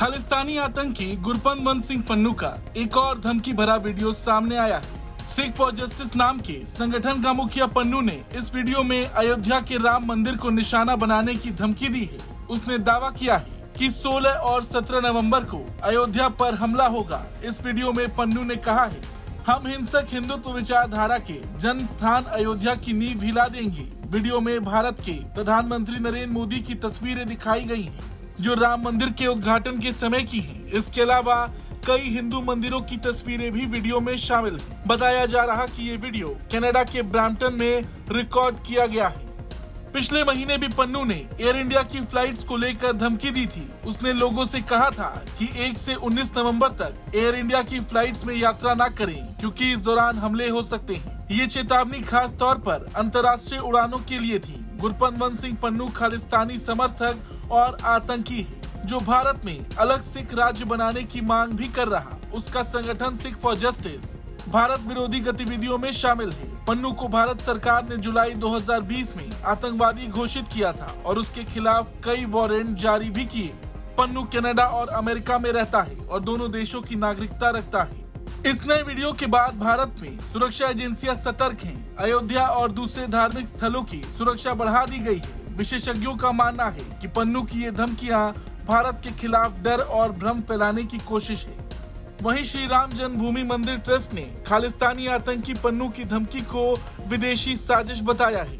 खालिस्तानी आतंकी गुरपतवंत सिंह पन्नू का एक और धमकी भरा वीडियो सामने आया है। सिख फॉर जस्टिस नाम के संगठन का मुखिया पन्नू ने इस वीडियो में अयोध्या के राम मंदिर को निशाना बनाने की धमकी दी है। उसने दावा किया है कि 16 और 17 नवंबर को अयोध्या पर हमला होगा। इस वीडियो में पन्नू ने कहा है, हम हिंसक हिंदुत्व विचारधारा के जन्म स्थान अयोध्या की नींव हिला देंगे। वीडियो में भारत के प्रधानमंत्री नरेंद्र मोदी की तस्वीरें दिखाई गई हैं, जो राम मंदिर के उद्घाटन के समय की हैं। इसके अलावा कई हिंदू मंदिरों की तस्वीरें भी वीडियो में शामिल हैं। बताया जा रहा कि ये वीडियो कनाडा के ब्रैम्पटन में रिकॉर्ड किया गया है। पिछले महीने भी पन्नू ने एयर इंडिया की फ्लाइट्स को लेकर धमकी दी थी। उसने लोगों से कहा था कि 1 से 19 नवंबर तक एयर इंडिया की फ्लाइट्स में यात्रा न करें, क्योंकि इस दौरान हमले हो सकते हैं। ये चेतावनी खास तौर पर अंतर्राष्ट्रीय उड़ानों के लिए थी। गुरपतवंत सिंह पन्नू खालिस्तानी समर्थक और आतंकी है, जो भारत में अलग सिख राज्य बनाने की मांग भी कर रहा। उसका संगठन सिख फॉर जस्टिस भारत विरोधी गतिविधियों में शामिल है। पन्नू को भारत सरकार ने जुलाई 2020 में आतंकवादी घोषित किया था और उसके खिलाफ कई वारंट जारी भी किए। पन्नू कनाडा और अमेरिका में रहता है और दोनों देशों की नागरिकता रखता है। इस नए वीडियो के बाद भारत में सुरक्षा एजेंसियां सतर्क हैं। अयोध्या और दूसरे धार्मिक स्थलों की सुरक्षा बढ़ा दी गई है। विशेषज्ञों का मानना है कि पन्नू की ये धमकियां भारत के खिलाफ डर और भ्रम फैलाने की कोशिश है। वहीं श्री राम जन्मभूमि मंदिर ट्रस्ट ने खालिस्तानी आतंकी पन्नू की धमकी को विदेशी साजिश बताया है।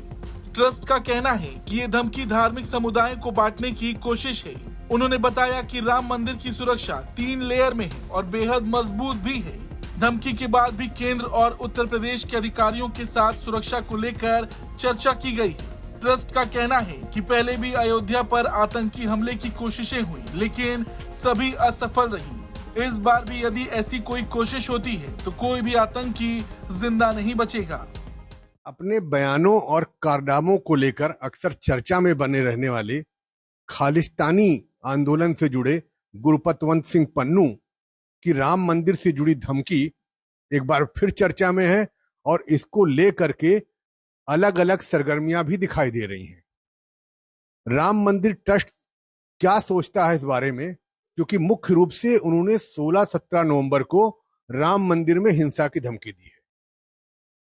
ट्रस्ट का कहना है कि ये धमकी धार्मिक समुदाय को बांटने की कोशिश है। उन्होंने बताया कि राम मंदिर की सुरक्षा 3 लेयर में है और बेहद मजबूत भी है। धमकी के बाद भी केंद्र और उत्तर प्रदेश के अधिकारियों के साथ सुरक्षा को लेकर चर्चा की गई है। ट्रस्ट का कहना है कि पहले भी अयोध्या पर आतंकी हमले की कोशिशें हुई, लेकिन सभी असफल रही। इस बार भी यदि ऐसी कोई कोशिश होती है तो कोई भी आतंकी जिंदा नहीं बचेगा। अपने बयानों और कारनामों को लेकर अक्सर चर्चा में बने रहने वाले खालिस्तानी आंदोलन से जुड़े गुरपतवंत सिंह पन्नू की राम मंदिर से जुड़ी धमकी एक बार फिर चर्चा में है और इसको लेकर के अलग अलग सरगर्मियां भी दिखाई दे रही हैं। राम मंदिर ट्रस्ट क्या सोचता है इस बारे में, क्योंकि मुख्य रूप से उन्होंने 16-17 नवंबर को राम मंदिर में हिंसा की धमकी दी है।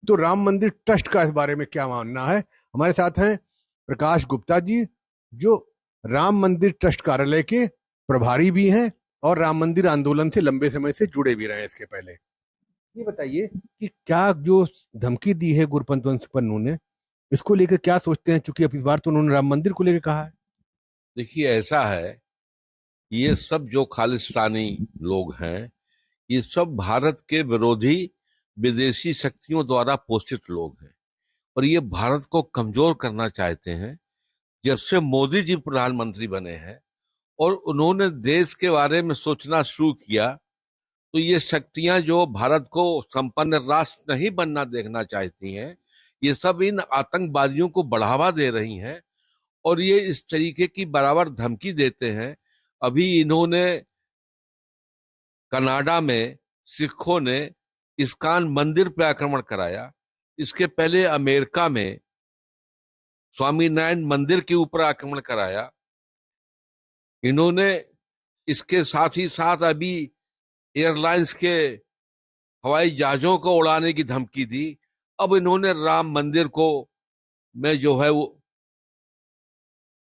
तो राम मंदिर ट्रस्ट का इस बारे में क्या मानना है? हमारे साथ हैं प्रकाश गुप्ता जी, जो राम मंदिर ट्रस्ट कार्यालय के प्रभारी भी हैं और राम मंदिर आंदोलन से लंबे समय से जुड़े भी रहे। इसके पहले ये बताइए कि क्या जो धमकी दी है गुरपतवंत पन्नू ने, इसको लेकर क्या सोचते हैं, चूंकि अब इस बार तो उन्होंने राम मंदिर को लेकर कहा है। देखिए, ऐसा है, ये सब जो खालिस्तानी लोग हैं, ये सब भारत के विरोधी विदेशी शक्तियों द्वारा पोषित लोग हैं और ये भारत को कमजोर करना चाहते हैं। जब से मोदी जी प्रधानमंत्री बने हैं और उन्होंने देश के बारे में सोचना शुरू किया, तो ये शक्तियां जो भारत को संपन्न राष्ट्र नहीं बनना देखना चाहती हैं, ये सब इन आतंकवादियों को बढ़ावा दे रही हैं और ये इस तरीके की बराबर धमकी देते हैं। अभी इन्होंने कनाडा में सिखों ने इस्कॉन मंदिर पर आक्रमण कराया। इसके पहले अमेरिका में स्वामीनारायण मंदिर के ऊपर आक्रमण कराया। इन्होंने इसके साथ ही साथ अभी एयरलाइंस के हवाई जहाजों को उड़ाने की धमकी दी। अब इन्होंने राम मंदिर को में जो है वो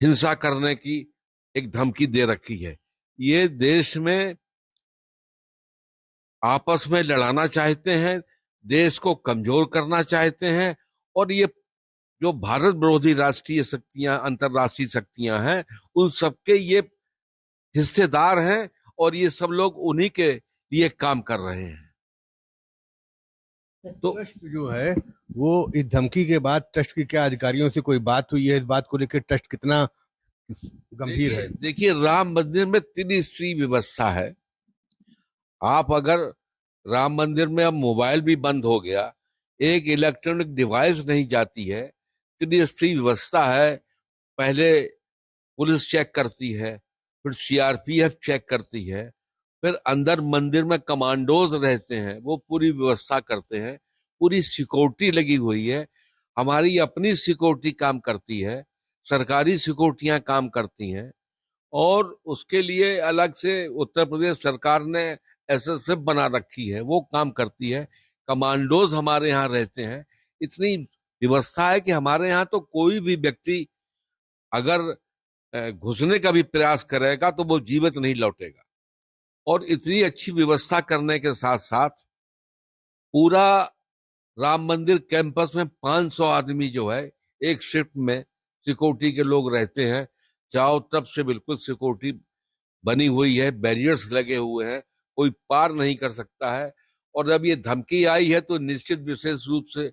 हिंसा करने की एक धमकी दे रखी है। ये देश में आपस में लड़ाना चाहते हैं, देश को कमजोर करना चाहते हैं और ये जो भारत विरोधी राष्ट्रीय शक्तियां, अंतर्राष्ट्रीय शक्तियां हैं, उन सबके ये हिस्सेदार हैं और ये सब लोग उन्हीं के लिए काम कर रहे हैं। तो ट्रस्ट जो है वो इस धमकी के बाद ट्रस्ट के क्या अधिकारियों से कोई बात हुई है? इस बात को लेकर ट्रस्ट कितना गंभीर है? देखिए, राम मंदिर में त्रिस्तरीय व्यवस्था है। आप अगर राम मंदिर में अब मोबाइल भी बंद हो गया, एक इलेक्ट्रॉनिक डिवाइस नहीं जाती है, त्रिस्तरीय व्यवस्था है। पहले पुलिस चेक करती है, फिर सीआरपीएफ चेक करती है, फिर अंदर मंदिर में कमांडोज रहते हैं, वो पूरी व्यवस्था करते हैं। पूरी सिक्योरिटी लगी हुई है। हमारी अपनी सिक्योरिटी काम करती है, सरकारी सिक्योरिटियां काम करती हैं और उसके लिए अलग से उत्तर प्रदेश सरकार ने एसएसएफ बना रखी है, वो काम करती है। कमांडोज हमारे यहाँ रहते हैं। इतनी व्यवस्था है कि हमारे यहाँ तो कोई भी व्यक्ति अगर घुसने का भी प्रयास करेगा तो वो जीवित नहीं लौटेगा। और इतनी अच्छी व्यवस्था करने के साथ साथ पूरा राम मंदिर कैंपस में 500 आदमी जो है एक शिफ्ट में सिक्योरिटी के लोग रहते हैं। चारों तरफ से बिल्कुल सिक्योरिटी बनी हुई है, बैरियर्स लगे हुए हैं, कोई पार नहीं कर सकता है। और जब ये धमकी आई है तो निश्चित विशेष रूप से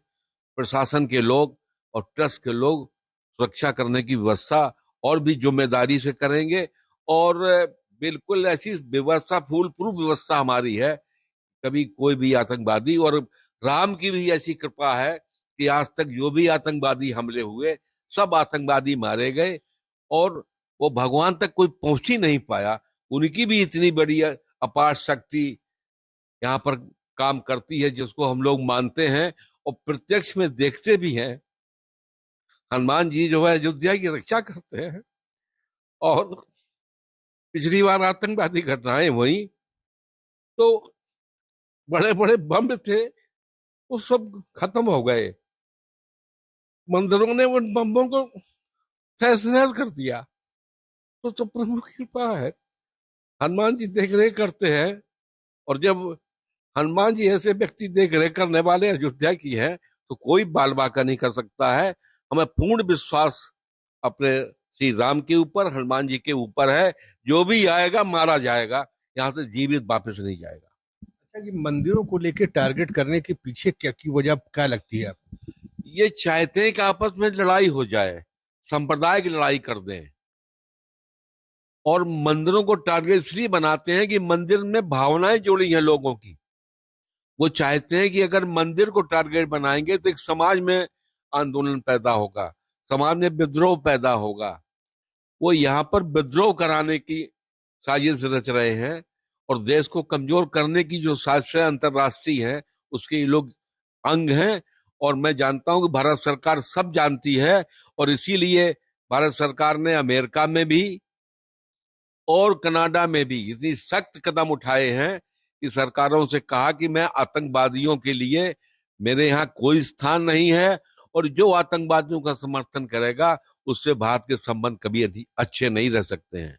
प्रशासन के लोग और ट्रस्ट के लोग सुरक्षा करने की व्यवस्था और भी जिम्मेदारी से करेंगे। और बिल्कुल ऐसी व्यवस्था, फूल प्रूफ व्यवस्था हमारी है, कभी कोई भी आतंकवादी, और राम की भी ऐसी कृपा है कि आज तक जो भी आतंकवादी हमले हुए सब आतंकवादी मारे गए और वो भगवान तक कोई पहुंच ही नहीं पाया। उनकी भी इतनी बड़ी अपार शक्ति यहाँ पर काम करती है जिसको हम लोग मानते हैं और प्रत्यक्ष में देखते भी हैं। हनुमान जी जो है अयोध्या की रक्षा करते हैं। और पिछली बार आतंकवादी घटनाएं हुई तो बड़े बड़े बम थे, वो सब खत्म हो गए। मंदिरों ने उन बम्बों को तहस नहस कर दिया। तो प्रभु की कृपा है, हनुमान जी देख रेख करते हैं। और जब हनुमान जी ऐसे व्यक्ति देख रेख करने वाले अयोध्या की है तो कोई बाल बांका नहीं कर सकता है। हमें पूर्ण विश्वास अपने श्री राम के ऊपर, हनुमान जी के ऊपर है। जो भी आएगा मारा जाएगा, यहाँ से जीवित वापस नहीं जाएगा। अच्छा, ये मंदिरों को लेकर टारगेट करने के पीछे क्या की वजह क्या लगती है आपको? ये चाहते हैं कि आपस में लड़ाई हो जाए, संप्रदाय की लड़ाई कर दें। और मंदिरों को टारगेट इसलिए बनाते हैं कि मंदिर में भावनाएं जुड़ी हैं लोगों की। वो चाहते हैं कि अगर मंदिर को टारगेट बनाएंगे तो एक समाज में आंदोलन पैदा होगा, समाज में विद्रोह पैदा होगा। वो यहाँ पर विद्रोह कराने की साजिश रच रहे हैं और देश को कमजोर करने की जो साजिशें अंतर्राष्ट्रीय हैं उसके ये लोग अंग हैं। और मैं जानता हूं कि भारत सरकार सब जानती है और इसीलिए भारत सरकार ने अमेरिका में भी और कनाडा में भी इतनी सख्त कदम उठाए हैं कि सरकारों से कहा कि मैं आतंकवादियों के लिए, मेरे यहाँ कोई स्थान नहीं है और जो आतंकवादियों का समर्थन करेगा उससे भारत के संबंध कभी अच्छे नहीं रह सकते हैं।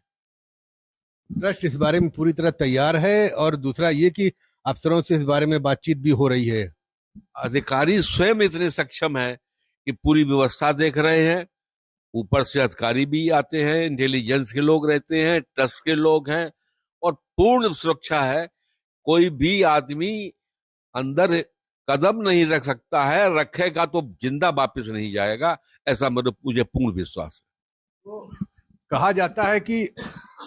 ट्रस्ट इस बारे में पूरी तरह तैयार है और दूसरा ये कि अफसरों से इस बारे में बातचीत भी हो रही है। अधिकारी स्वयं इतने सक्षम है कि पूरी व्यवस्था देख रहे हैं। ऊपर से अधिकारी भी आते हैं, इंटेलिजेंस के लोग रहते हैं, ट्रस्ट के लोग हैं और पूर्ण सुरक्षा है। कोई भी आदमी अंदर कदम नहीं रख सकता है, रखेगा तो जिंदा वापस नहीं जाएगा, ऐसा मुझे पूर्ण विश्वास है। तो कहा जाता है कि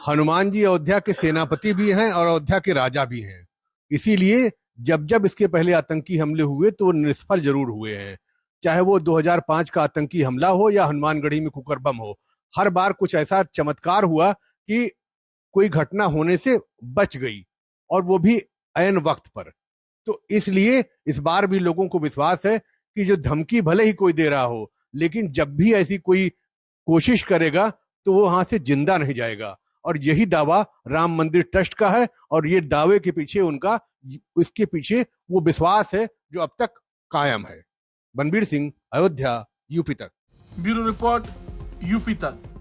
हनुमान जी अयोध्या के सेनापति भी हैं और अयोध्या के राजा भी हैं, इसीलिए जब जब इसके पहले आतंकी हमले हुए तो निष्फल जरूर हुए हैं। चाहे वो 2005 का आतंकी हमला हो या हनुमानगढ़ी में कुकर बम हो, हर बार कुछ ऐसा चमत्कार हुआ कि कोई घटना होने से बच गई और वो भी ऐन वक्त पर। तो इसलिए इस बार भी लोगों को विश्वास है कि जो धमकी भले ही कोई दे रहा हो, लेकिन जब भी ऐसी कोई कोशिश करेगा तो वो वहां से जिंदा नहीं जाएगा। और यही दावा राम मंदिर ट्रस्ट का है और ये दावे के पीछे उनका, इसके पीछे वो विश्वास है जो अब तक कायम है। बनबीर सिंह, अयोध्या, यूपी तक। ब्यूरो रिपोर्ट, यूपी तक।